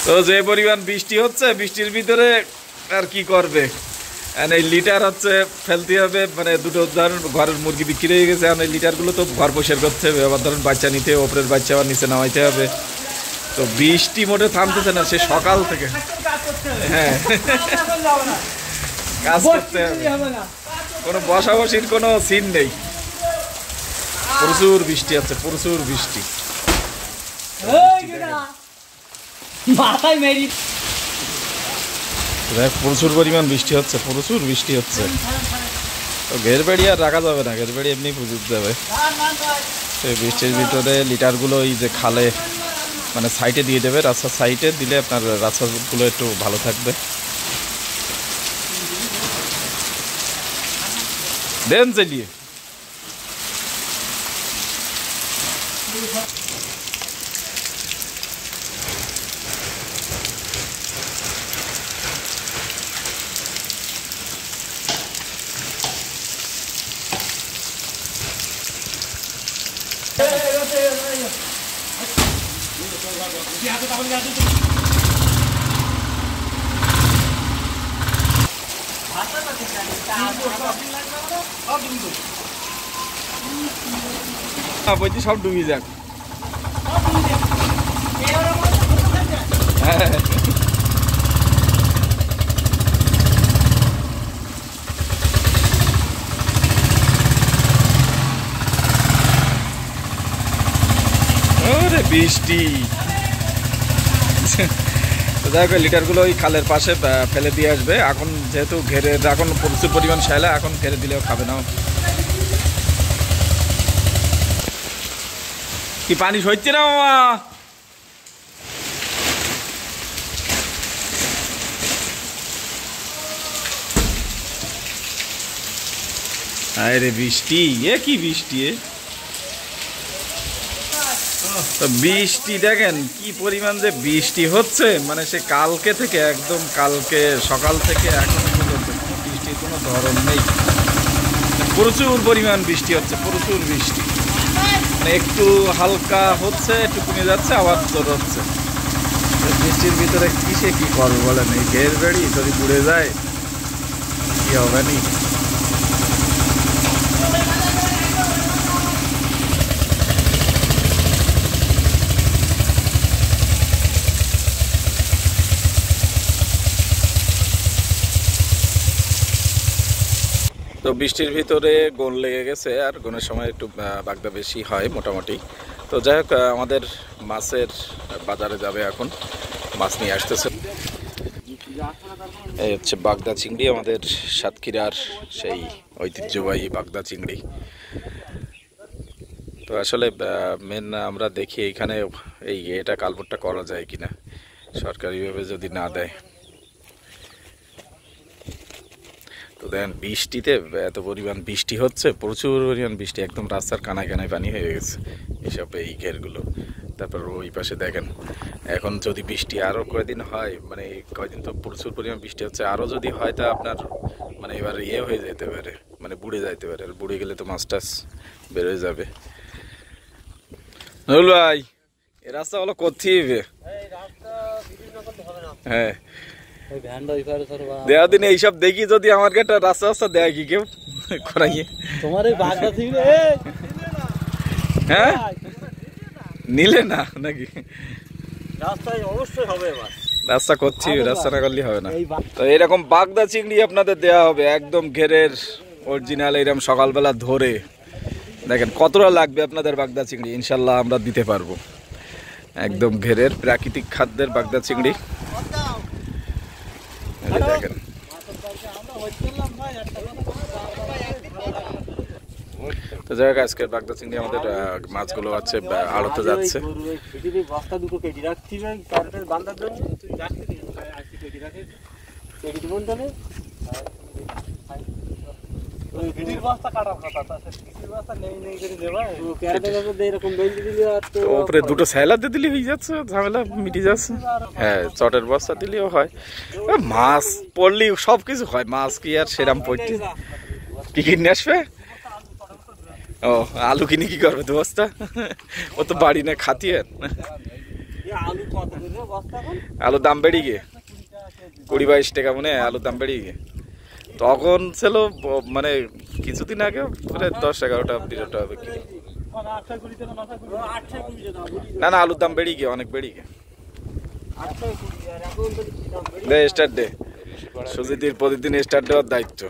তো যে পরিমাণ বৃষ্টি হচ্ছে, বৃষ্টির ভিতরে আর কি করবে, এই লিটার হচ্ছে ফেলতে হবে, মানে দুটো ধরুন ঘরের মুরগি বিক্রি হয়ে গেছে, এই লিটারগুলো তো ঘর পরিষ্কার করতে হবে, আবার ধরুন বাচ্চা নিতে হবে, ওপরের বাচ্চা আবার নিচে নামাইতে হবে। তো বৃষ্টি মোটে থামতেছে না, সে সকাল থেকে। হ্যাঁ, কাজ করতে হবে, কোনো বসা বসির কোনো সিন নেই। প্রচুর বৃষ্টি আছে, প্রচুর বৃষ্টি। প্রচুর পরিমাণ বৃষ্টি হচ্ছে, প্রচুর বৃষ্টি হচ্ছে। তো ঘের বাড়ি আর রাখা যাবে না, ঘের বাড়ি এমনি পুজো যাবে। সেই বৃষ্টির ভিতরে লিটারগুলো এই যে খালে মানে সাইডে দিয়ে দেবে, রাস্তার সাইডে দিলে আপনার রাস্তাগুলো একটু ভালো থাকবে। দেন চালিয়ে বলছি সব ডুবি যাক। হ্যাঁ, বৃষ্টি। দেখো লিটারগুলো ওই খালের পাশে ফেলে দিয়ে আসবে। এখন যেহেতু ঘেরে এখন প্রচুর পরিমাণ শ্যালা, এখন ঘেরে দিলেও খাবে না। কি পানি সইছে না মামা? আরে বৃষ্টি, এ কি বৃষ্টি! বৃষ্টি দেখেন কি পরিমাণ যে বৃষ্টি হচ্ছে, মানে সে কালকে থেকে একদম কালকে সকাল থেকে এখনো পর্যন্ত বৃষ্টির কোনো ধরন নেই। প্রচুর পরিমাণ বৃষ্টি হচ্ছে, প্রচুর বৃষ্টি। মানে একটু হালকা হচ্ছে, একটু কমে যাচ্ছে, আবার জোর হচ্ছে। বৃষ্টির ভিতরে কিসে কি করবো বলেন? এই ঘের বেড়ি যদি পুড়ে যায় কি হবে নি? তো বৃষ্টির ভিতরে গোন লেগে গেছে, আর গোনের সময় একটু বাগদা বেশি হয় মোটামুটি। তো যাই হোক, আমাদের মাছের বাজারে যাবে, এখন মাছ নিয়ে আসতেছে। এই হচ্ছে বাগদা চিংড়ি, আমাদের সাতক্ষীরার সেই ঐতিহ্যবাহী বাগদা চিংড়ি। তো আসলে মেন আমরা দেখি এখানে এই এটা কালবোর্ডটা করা যায় কিনা, সরকারিভাবে যদি না দেয়। তো দেখেন বৃষ্টিতে এত পরিমাণ বৃষ্টি হচ্ছে, প্রচুর পরিমাণ বৃষ্টি, একদম রাস্তার কানায় কানায় পানি হয়ে গেছে এসব এই ঘেরগুলো। তারপর ওই পাশে দেখেন, এখন যদি বৃষ্টি আরও কয়দিন হয়, মানে কয়দিন তো প্রচুর পরিমাণ বৃষ্টি হচ্ছে, আরও যদি হয় তা আপনার মানে এবার ইয়ে হয়ে যেতে পারে, মানে বুড়ে যাইতে পারে। আর বুড়ে গেলে তো মাছ টাছ বেরোয় যাবে। নুরুল ভাই, এই রাস্তা হলো করতেই হবে। হ্যাঁ, দেওয়া দিনে এইসব দেখি, যদি আমার একটা রাস্তা রাস্তা দেয় কি কেউ করাইয়ে তোমার হ্যাঁ নিলে না নাকি? রাস্তা করছি, রাস্তা না করলে হবে না। তো এরকম বাগদা চিংড়ি আপনাদের দেওয়া হবে, একদম ঘেরের অরিজিনাল, এরকম সকালবেলা ধরে। দেখেন কতটা লাগবে আপনাদের বাগদা চিংড়ি, ইনশাল্লাহ আমরা দিতে পারবো। একদম ঘেরের প্রাকৃতিক খাদ্যের বাগদা চিংড়ি। দেখেন তো যাই হোক, আজকের বাগদা চিংড়ি আমাদের মাছগুলো আছে আড়তে যাচ্ছে। উপরে দুটো স্যালাড দিলে হয়ে যাচ্ছে, ঝামেলা মিটে যাচ্ছে। হ্যাঁ, চটের বস্তা দিলেও হয়। মাছ পড়লে সবকিছু হয়, মাছ কি আর সেরাম পড়তে। কি কিনে আসবে? ও আলু কিনে কি করবে? তো বস্তা ও তো বাড়ি না খাতিয়ে। আলুর দাম বেড়ে গিয়ে 20-22 টাকা মনে হয় আলুর দাম বেড়ে গিয়ে। তখন ছিল মানে কিছুদিন আগে প্রায় 10-11 টাকা 12 টাকা কিলো। না না আলুর দাম বেড়ে গিয়ে অনেক বেড়ে গিয়ে। স্টার্ট ডে সুজিতির প্রতিদিন স্টার্ট দেওয়ার দায়িত্ব।